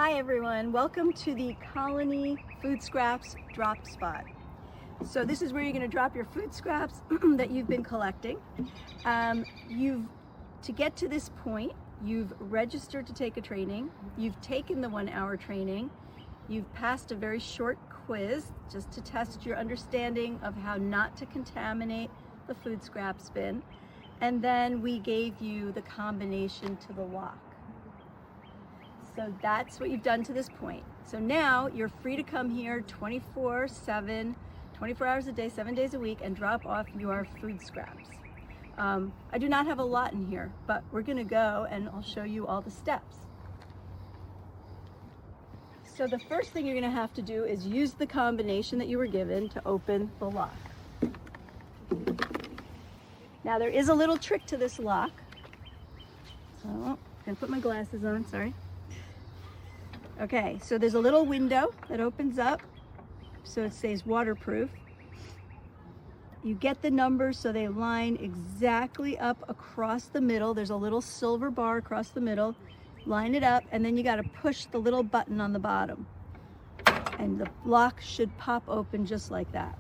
Hi everyone, welcome to the Colonie Food Scraps Drop Spot. So this is where you're going to drop your food scraps that you've been collecting. To get to this point, you've registered to take a training, you've taken the 1-hour training, you've passed a very short quiz just to test your understanding of how not to contaminate the food scraps bin, and then we gave you the combination to the lock. So that's what you've done to this point. So now you're free to come here 24/7, 24 hours a day, 7 days a week, and drop off your food scraps. I do not have a lot in here, but we're gonna go and I'll show you all the steps. So the first thing you're gonna have to do is use the combination that you were given to open the lock. Now there is a little trick to this lock. So I'm gonna put my glasses on, sorry. Okay, so there's a little window that opens up, so it stays waterproof. You get the numbers so they line exactly up across the middle. There's a little silver bar across the middle. Line it up, and then you gotta push the little button on the bottom. And the lock should pop open just like that.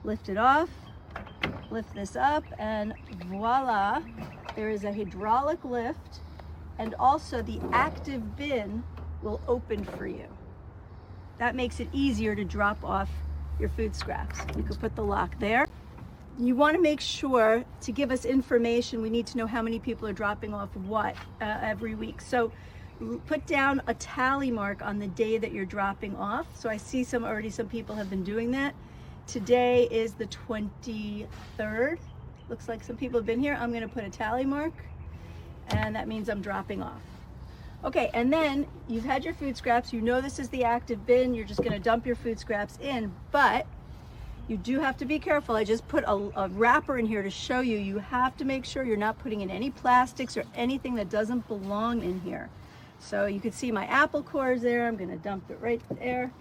Lift it off, lift this up, and voila, there is a hydraulic lift, and also the active bin will open for you. That makes it easier to drop off your food scraps. You could put the lock there. You want to make sure to give us information. We need to know how many people are dropping off what every week. So put down a tally mark on the day that you're dropping off. So I see some people have been doing that. Today is the 23rd. Looks like some people have been here. I'm going to put a tally mark, and that means I'm dropping off. Okay, and then you've had your food scraps. You know this is the active bin. You're just gonna dump your food scraps in, but you do have to be careful. I just put a wrapper in here to show you. You have to make sure you're not putting in any plastics or anything that doesn't belong in here. So you can see my apple cores there. I'm gonna dump it right there.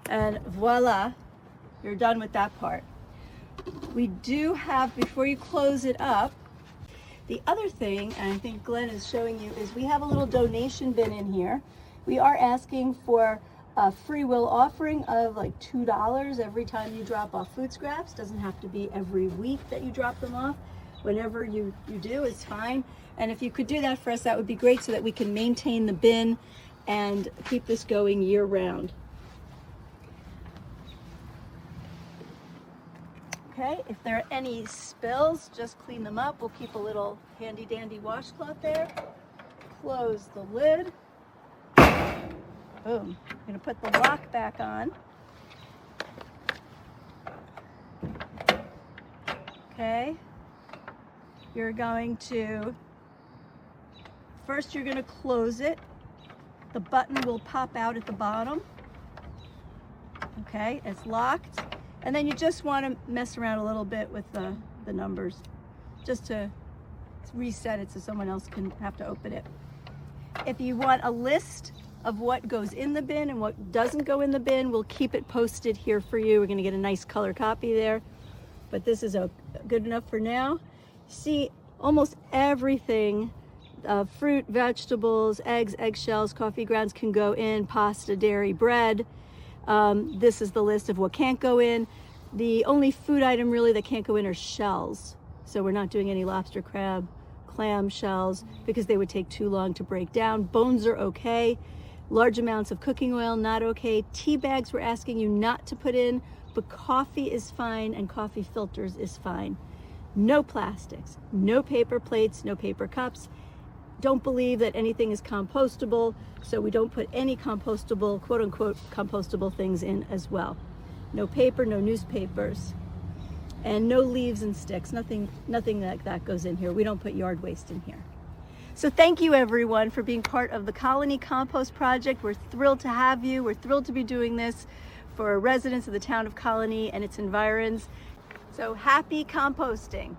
And voila, you're done with that part. We do have, before you close it up, the other thing, and I think Glenn is showing you, is we have a little donation bin in here. We are asking for a free will offering of like $2 every time you drop off food scraps. Doesn't have to be every week that you drop them off. Whenever you do is fine. And if you could do that for us, that would be great so that we can maintain the bin and keep this going year round. Okay, if there are any spills, just clean them up. We'll keep a little handy dandy washcloth there. Close the lid. Boom. I'm gonna put the lock back on. Okay. You're going to, first you're gonna close it. The button will pop out at the bottom. Okay, it's locked. And then you just want to mess around a little bit with the numbers, just to reset it so someone else can have to open it. If you want a list of what goes in the bin and what doesn't go in the bin, we'll keep it posted here for you. We're going to get a nice color copy there, but this is good enough for now. See, almost everything, fruit, vegetables, eggs, eggshells, coffee grounds can go in, pasta, dairy, bread. This is the list of what can't go in. The only food item really that can't go in are shells. So we're not doing any lobster, crab, clam shells because they would take too long to break down. Bones are okay. Large amounts of cooking oil, not okay. Tea bags we're asking you not to put in, but coffee is fine and coffee filters is fine. No plastics, no paper plates, no paper cups. Don't believe that anything is compostable, so we don't put any compostable, quote unquote, compostable things in as well. No paper, no newspapers, and no leaves and sticks. Nothing like that goes in here. We don't put yard waste in here. So thank you everyone for being part of the Colonie Compost Project. We're thrilled to have you. We're thrilled to be doing this for residents of the town of Colonie and its environs. So happy composting.